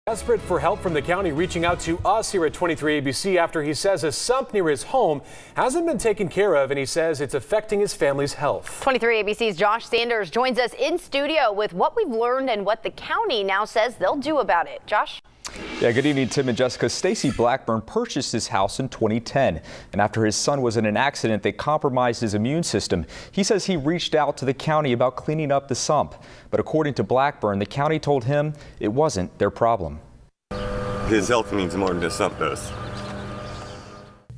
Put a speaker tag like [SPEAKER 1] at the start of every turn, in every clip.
[SPEAKER 1] Desperate for help from the county, reaching out to us here at 23 ABC after he says a sump near his home hasn't been taken care of, and he says it's affecting his family's health.
[SPEAKER 2] 23 ABC's Josh Sanders joins us in studio with what we've learned and what the county now says they'll do about it. Josh?
[SPEAKER 3] Yeah, good evening, Tim and Jessica. Stacey Blackburn purchased his house in 2010, and after his son was in an accident that compromised his immune system, he says he reached out to the county about cleaning up the sump. But according to Blackburn, the county told him it wasn't their problem.
[SPEAKER 4] His health means more than the sump does.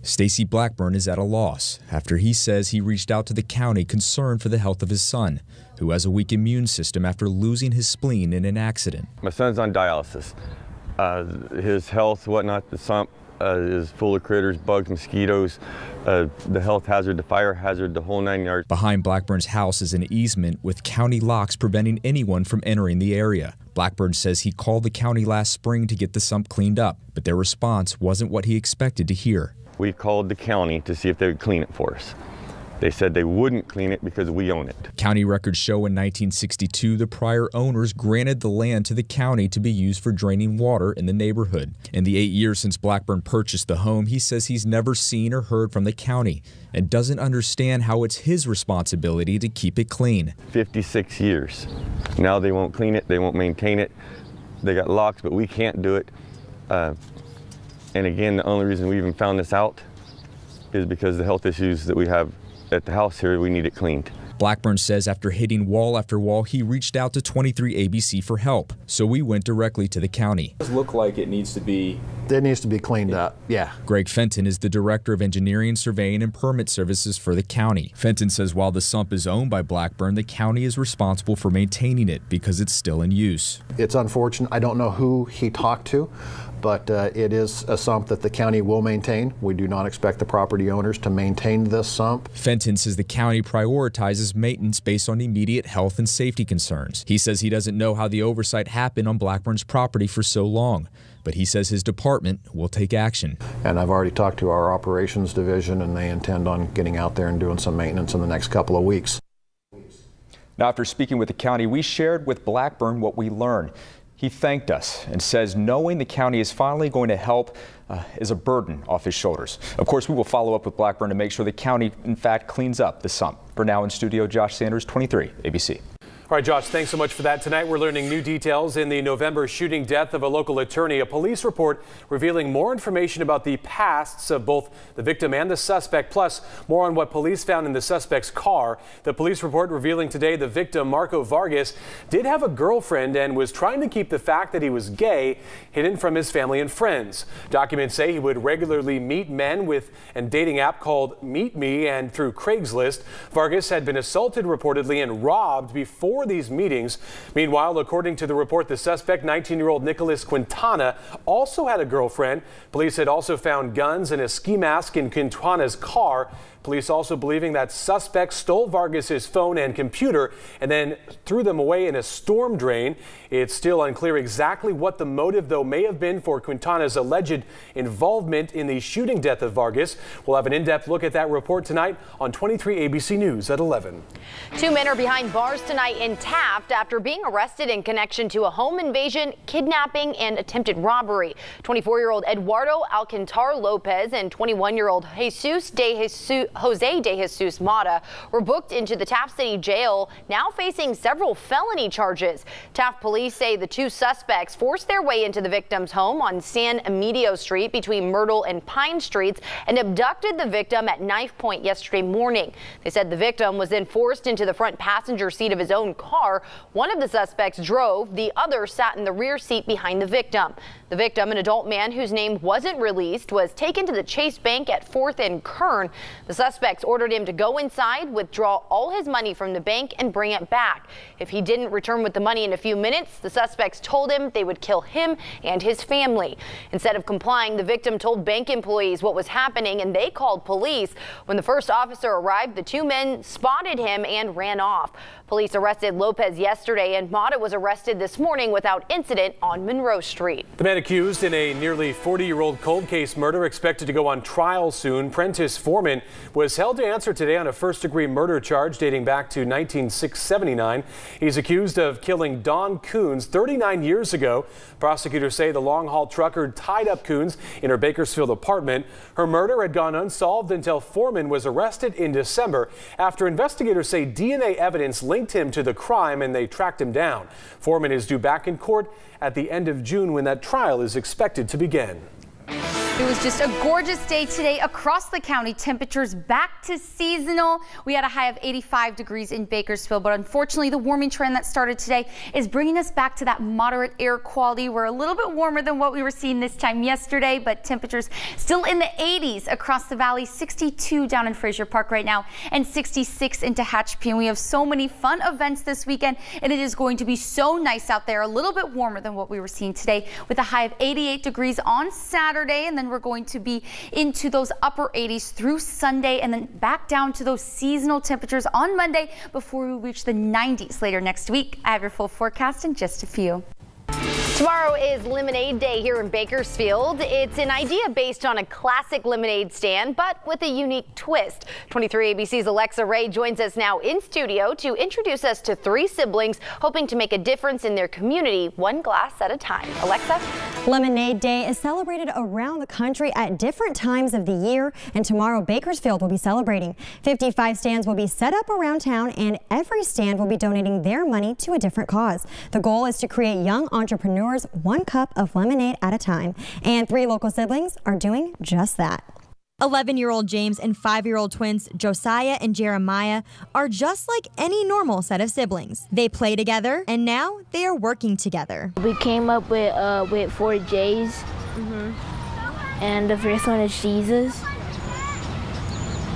[SPEAKER 3] Stacey Blackburn is at a loss after he says he reached out to the county concerned for the health of his son, who has a weak immune system after losing his spleen in an accident.
[SPEAKER 4] My son's on dialysis. His health, whatnot, the sump is full of critters, bugs, mosquitoes, the health hazard, the fire hazard, the whole 9 yards.
[SPEAKER 3] Behind Blackburn's house is an easement with county locks preventing anyone from entering the area. Blackburn says he called the county last spring to get the sump cleaned up, but their response wasn't what he expected to hear.
[SPEAKER 4] We called the county to see if they would clean it for us. They said they wouldn't clean it because we own it.
[SPEAKER 3] County records show in 1962 the prior owners granted the land to the county to be used for draining water in the neighborhood. In the 8 years since Blackburn purchased the home, he says he's never seen or heard from the county and doesn't understand how it's his responsibility to keep it clean.
[SPEAKER 4] 56 years. Now they won't clean it, they won't maintain it. They got locks, but we can't do it. And again, the only reason we even found this out is because of the health issues that we have at the house here. We need it cleaned.
[SPEAKER 3] Blackburn says after hitting wall after wall, he reached out to 23 ABC for help. So we went directly to the county.
[SPEAKER 5] It does look like it needs to be
[SPEAKER 6] cleaned up, yeah.
[SPEAKER 3] Greg Fenton is the Director of Engineering, Surveying, and Permit Services for the county. Fenton says while the sump is owned by Blackburn, the county is responsible for maintaining it because it's still in use.
[SPEAKER 6] It's unfortunate. I don't know who he talked to, but it is a sump that the county will maintain. We do not expect the property owners to maintain this sump.
[SPEAKER 3] Fenton says the county prioritizes maintenance based on immediate health and safety concerns. He says he doesn't know how the oversight happened on Blackburn's property for so long, but he says his department will take action.
[SPEAKER 6] And I've already talked to our operations division, and they intend on getting out there and doing some maintenance in the next couple of weeks.
[SPEAKER 3] Now, after speaking with the county, we shared with Blackburn what we learned. He thanked us and says knowing the county is finally going to help is a burden off his shoulders. Of course, we will follow up with Blackburn to make sure the county, in fact, cleans up the sump. For now, in studio, Josh Sanders, 23 ABC.
[SPEAKER 1] All right, Josh, thanks so much for that. Tonight, we're learning new details in the November shooting death of a local attorney. A police report revealing more information about the pasts of both the victim and the suspect, plus more on what police found in the suspect's car. The police report revealing today the victim, Marco Vargas, did have a girlfriend and was trying to keep the fact that he was gay hidden from his family and friends. Documents say he would regularly meet men with a dating app called Meet Me and through Craigslist. Vargas had been assaulted reportedly and robbed before these meetings. Meanwhile, according to the report, the suspect, 19-year-old Nicholas Quintana, also had a girlfriend. Police had also found guns and a ski mask in Quintana's car. Police also believing that suspect stole Vargas's phone and computer and then threw them away in a storm drain. It's still unclear exactly what the motive, though, may have been for Quintana's alleged involvement in the shooting death of Vargas. We'll have an in-depth look at that report tonight on 23 ABC News at 11.
[SPEAKER 2] 2 men are behind bars tonight in Taft after being arrested in connection to a home invasion, kidnapping, and attempted robbery. 24-year-old Eduardo Alcantar Lopez and 21-year-old Jose de Jesus Mata were booked into the Taft City Jail, now facing several felony charges. Taft police say the 2 suspects forced their way into the victim's home on San Emilio Street between Myrtle and Pine Streets and abducted the victim at knife point yesterday morning. They said the victim was then forced into the front passenger seat of his own car. One of the suspects drove, the other sat in the rear seat behind the victim. The victim, an adult man whose name wasn't released, was taken to the Chase Bank at 4th and Kern. The suspects ordered him to go inside, withdraw all his money from the bank, and bring it back. If he didn't return with the money in a few minutes, the suspects told him they would kill him and his family. Instead of complying, the victim told bank employees what was happening, and they called police. When the first officer arrived, the 2 men spotted him and ran off. Police arrested Lopez yesterday, and Mata was arrested this morning without incident on Monroe Street.
[SPEAKER 1] The man accused in a nearly 40-year-old cold case murder expected to go on trial soon. Prentice Foreman was held to answer today on a first-degree murder charge dating back to 1979. He's accused of killing Dawn Coons 39 years ago. Prosecutors say the long-haul trucker tied up Coons in her Bakersfield apartment. Her murder had gone unsolved until Foreman was arrested in December after investigators say DNA evidence linked him to the crime and they tracked him down. Foreman is due back in court at the end of June when that trial is expected to begin.
[SPEAKER 7] It was just a gorgeous day today across the county. Temperatures back to seasonal. We had a high of 85 degrees in Bakersfield, but unfortunately the warming trend that started today is bringing us back to that moderate air quality. We're a little bit warmer than what we were seeing this time yesterday, but temperatures still in the 80s across the valley. 62 down in Frazier Park right now and 66 in Tehachapi. And we have so many fun events this weekend, and it is going to be so nice out there. A little bit warmer than what we were seeing today with a high of 88 degrees on Saturday, and then we're going to be into those upper 80s through Sunday and then back down to those seasonal temperatures on Monday before we reach the 90s later next week. I have your full forecast in just a few.
[SPEAKER 2] Tomorrow is Lemonade Day here in Bakersfield. It's an idea based on a classic lemonade stand, but with a unique twist. 23 ABC's Alexa Ray joins us now in studio to introduce us to 3 siblings hoping to make a difference in their community, one glass at a time. Alexa?
[SPEAKER 8] Lemonade Day is celebrated around the country at different times of the year, and tomorrow Bakersfield will be celebrating. 55 stands will be set up around town, and every stand will be donating their money to a different cause. The goal is to create young entrepreneurs one cup of lemonade at a time, and 3 local siblings are doing just that.
[SPEAKER 9] 11-year-old James and 5-year-old twins Josiah and Jeremiah are just like any normal set of siblings. They play together, and now they are working together.
[SPEAKER 10] We came up with 4 J's, and the first one is Jesus,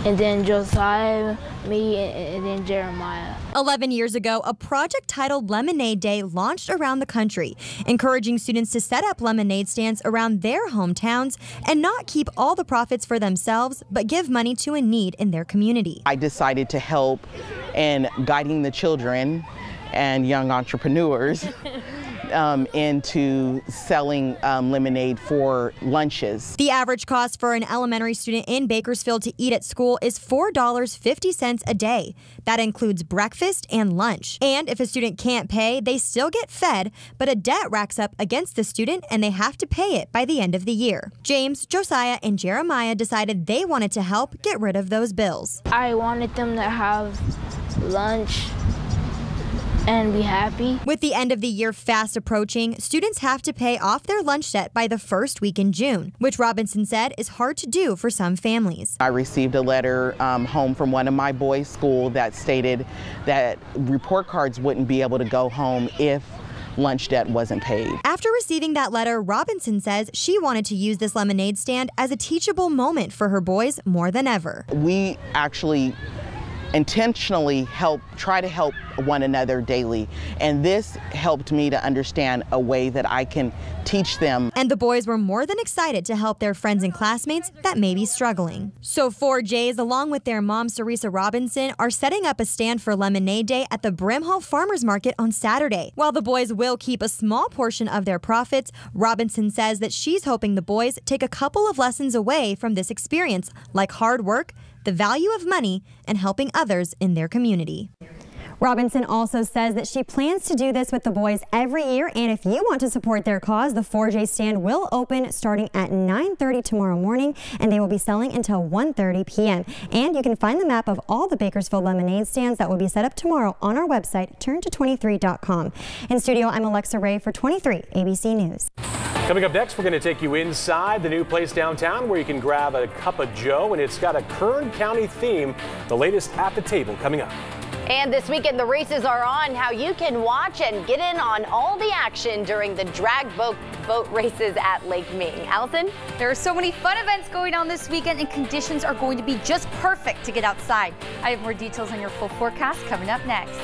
[SPEAKER 10] and then Josiah, me, and then Jeremiah.
[SPEAKER 9] 11 years ago, a project titled Lemonade Day launched around the country, encouraging students to set up lemonade stands around their hometowns and not keep all the profits for themselves, but give money to a need in their community.
[SPEAKER 11] I decided to help in guiding the children and young entrepreneurs into selling lemonade for lunches.
[SPEAKER 9] The average cost for an elementary student in Bakersfield to eat at school is $4.50 a day. That includes breakfast and lunch. And if a student can't pay, they still get fed, but a debt racks up against the student and they have to pay it by the end of the year. James, Josiah, and Jeremiah decided they wanted to help get rid of those bills.
[SPEAKER 10] I wanted them to have lunch and be happy.
[SPEAKER 9] With the end of the year fast approaching, students have to pay off their lunch debt by the first week in June, which Robinson said is hard to do for some families.
[SPEAKER 11] I received a letter home from one of my boys' school that stated that report cards wouldn't be able to go home if lunch debt wasn't paid.
[SPEAKER 9] After receiving that letter, Robinson says she wanted to use this lemonade stand as a teachable moment for her boys more than ever.
[SPEAKER 11] We actually intentionally try to help one another daily, and this helped me to understand a way that I can teach them.
[SPEAKER 9] And the boys were more than excited to help their friends and classmates that may be struggling. So 4 J's, along with their mom Sarisa Robinson, are setting up a stand for Lemonade Day at the Brimhall Farmers Market on Saturday. While the boys will keep a small portion of their profits, Robinson says that she's hoping the boys take a couple of lessons away from this experience, like hard work, the value of money, and helping others in their community.
[SPEAKER 8] Robinson also says that she plans to do this with the boys every year, and if you want to support their cause, the 4J stand will open starting at 9:30 tomorrow morning, and they will be selling until 1:30 p.m. And you can find the map of all the Bakersfield lemonade stands that will be set up tomorrow on our website, turnto23.com. In studio, I'm Alexa Ray for 23 ABC News.
[SPEAKER 1] Coming up next, we're going to take you inside the new place downtown where you can grab a cup of joe, and it's got a Kern County theme. The latest at the table coming up.
[SPEAKER 2] And this weekend, the races are on. How you can watch and get in on all the action during the drag boat races at Lake Ming. Allison?
[SPEAKER 7] There are so many fun events going on this weekend, and conditions are going to be just perfect to get outside. I have more details on your full forecast coming up next.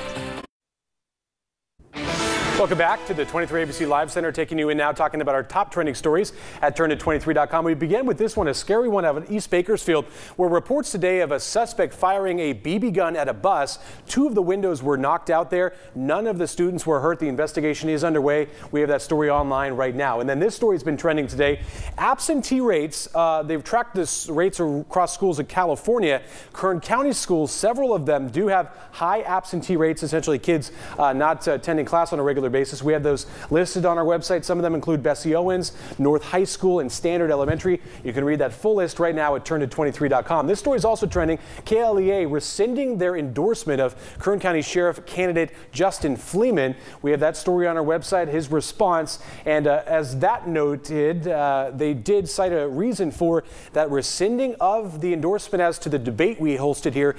[SPEAKER 1] Well, Welcome back to the 23 ABC Live Center, taking you in now, talking about our top trending stories at turn23.com. We begin with this one, a scary one out of East Bakersfield, where reports today of a suspect firing a BB gun at a bus. 2 of the windows were knocked out there. None of the students were hurt. The investigation is underway. We have that story online right now. And then this story has been trending today. Absentee rates, they've tracked this rates across schools in California. Kern County schools, several of them do have high absentee rates, essentially kids not attending class on a regular basis. We have those listed on our website. Some of them include Bessie Owens, North High School, and Standard Elementary. You can read that full list right now at turn23.com. This story is also trending. KLEA rescinding their endorsement of Kern County Sheriff candidate Justin Fleeman. We have that story on our website, his response. And as that noted, they did cite a reason for that rescinding of the endorsement as to the debate we hosted here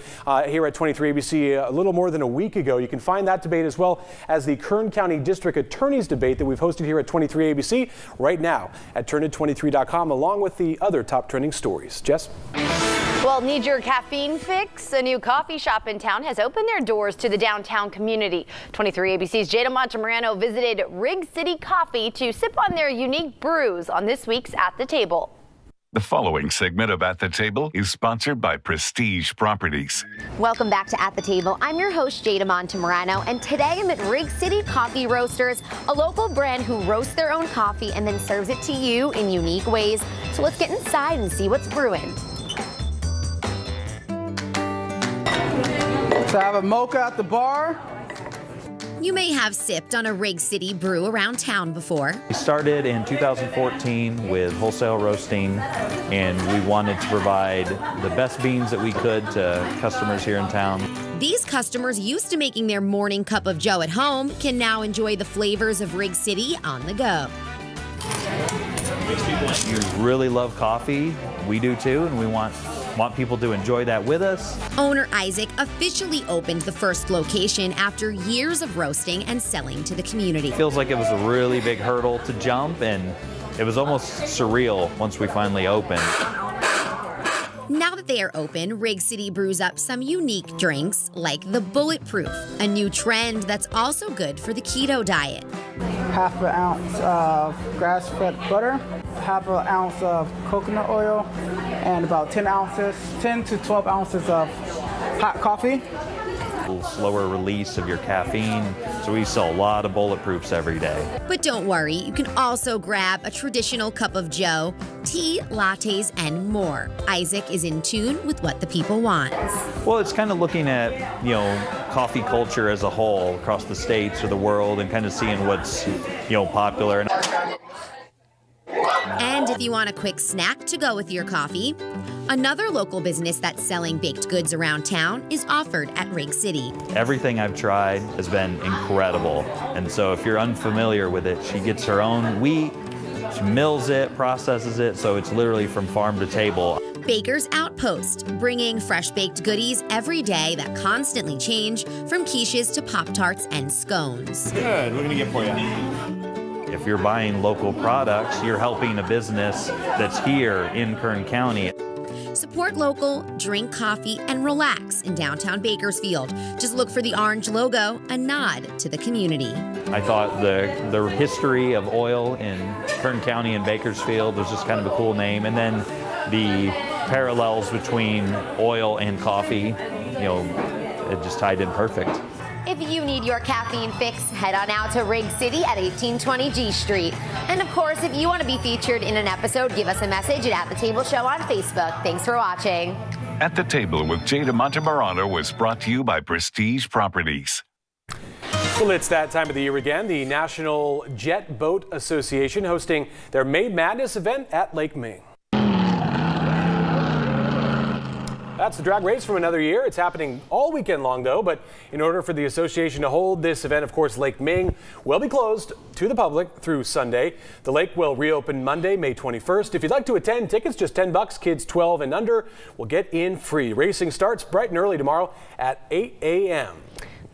[SPEAKER 1] at 23 ABC a little more than a week ago. You can find that debate as well as the Kern County District Attorney's debate that we've hosted here at 23 ABC right now at turn23.com, along with the other top trending stories. Jess?
[SPEAKER 2] Well, need your caffeine fix? A new coffee shop in town has opened their doors to the downtown community. 23 ABC's Jada Montemorano visited Rig City Coffee to sip on their unique brews on this week's At the Table.
[SPEAKER 12] The following segment of At the Table is sponsored by Prestige Properties.
[SPEAKER 13] Welcome back to At the Table. I'm your host, Jada Montemorano, and today I'm at Rig City Coffee Roasters, a local brand who roasts their own coffee and then serves it to you in unique ways. So let's get inside and see what's brewing.
[SPEAKER 14] So I have a mocha at the bar.
[SPEAKER 13] You may have sipped on a Rig City brew around town before.
[SPEAKER 15] We started in 2014 with wholesale roasting, and we wanted to provide the best beans that we could to customers here in town.
[SPEAKER 13] These customers used to making their morning cup of joe at home can now enjoy the flavors of Rig City on the go.
[SPEAKER 15] You really love coffee. We do too, and we want people to enjoy that with us.
[SPEAKER 13] Owner Isaac officially opened the first location after years of roasting and selling to the community.
[SPEAKER 15] Feels like it was a really big hurdle to jump, and it was almost surreal once we finally opened.
[SPEAKER 13] Now that they are open, Rig City brews up some unique drinks like the Bulletproof, a new trend that's also good for the keto diet.
[SPEAKER 14] Half an ounce of grass-fed butter, half an ounce of coconut oil, and about 10 to 12 ounces of hot coffee.
[SPEAKER 15] A little slower release of your caffeine, so we sell a lot of Bulletproofs every day.
[SPEAKER 13] But don't worry, you can also grab a traditional cup of joe, tea, lattes, and more. Isaac is in tune with what the people want.
[SPEAKER 15] Well, it's kind of looking at, coffee culture as a whole across the states or the world and kind of seeing what's, popular.
[SPEAKER 13] And if you want a quick snack to go with your coffee, another local business that's selling baked goods around town is offered at Rig City.
[SPEAKER 15] Everything I've tried has been incredible. And so if you're unfamiliar with it, she gets her own wheat, she mills it, processes it, so it's literally from farm to table.
[SPEAKER 13] Baker's Outpost, bringing fresh baked goodies every day that constantly change, from quiches to Pop-Tarts and scones.
[SPEAKER 15] Good, we're gonna get for you. If you're buying local products, you're helping a business that's here in Kern County.
[SPEAKER 13] Support local, drink coffee, and relax in downtown Bakersfield. Just look for the orange logo, a nod to the community.
[SPEAKER 15] I thought the history of oil in Kern County and Bakersfield was just kind of a cool name. And then the parallels between oil and coffee, it just tied in perfect.
[SPEAKER 13] If you need your caffeine fix, head on out to Rig City at 1820 G Street. And of course, if you want to be featured in an episode, give us a message at The Table Show on Facebook. Thanks for watching.
[SPEAKER 12] At the Table with Jada Montemorano was brought to you by Prestige Properties.
[SPEAKER 1] Well, it's that time of the year again. The National Jet Boat Association hosting their May Madness event at Lake Ming. That's the drag race from another year. It's happening all weekend long, though, but in order for the association to hold this event, of course, Lake Ming will be closed to the public through Sunday. The lake will reopen Monday, May 21st. If you'd like to attend, tickets just $10. Kids 12 and under will get in free. Racing starts bright and early tomorrow at 8 a.m.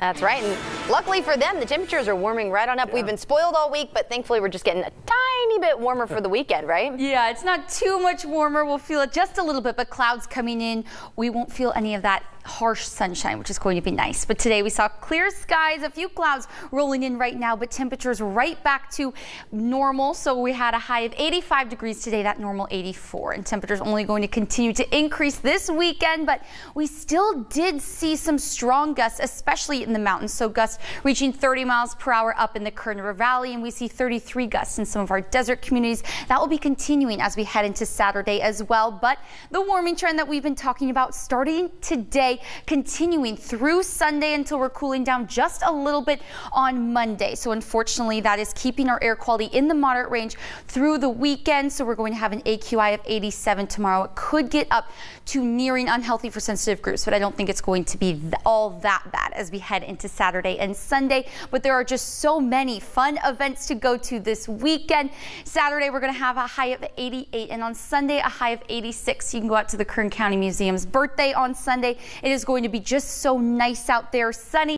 [SPEAKER 2] That's right, and luckily for them, the temperatures are warming right on up. Yeah. We've been spoiled all week, but thankfully we're just getting a tiny bit warmer for the weekend, right?
[SPEAKER 7] Yeah, it's not too much warmer. We'll feel it just a little bit, but clouds coming in. We won't feel any of that harsh sunshine, which is going to be nice. But today we saw clear skies, a few clouds rolling in right now, but temperatures right back to normal. So we had a high of 85 degrees today, that normal 84, and temperatures only going to continue to increase this weekend, but we still did see some strong gusts, especially in the mountains. So gusts reaching 30 miles per hour up in the Kern River Valley, and we see 33 gusts in some of our desert communities. That will be continuing as we head into Saturday as well. But the warming trend that we've been talking about starting today, continuing through Sunday until we're cooling down just a little bit on Monday. So unfortunately, that is keeping our air quality in the moderate range through the weekend. So we're going to have an AQI of 87 tomorrow. It could get up to nearing unhealthy for sensitive groups, but I don't think it's going to be all that bad as we head into Saturday and Sunday. But there are just so many fun events to go to this weekend. Saturday, we're going to have a high of 88, and on Sunday, a high of 86. You can go out to the Kern County Museum's birthday on Sunday. It is going to be just so nice out there, sunny.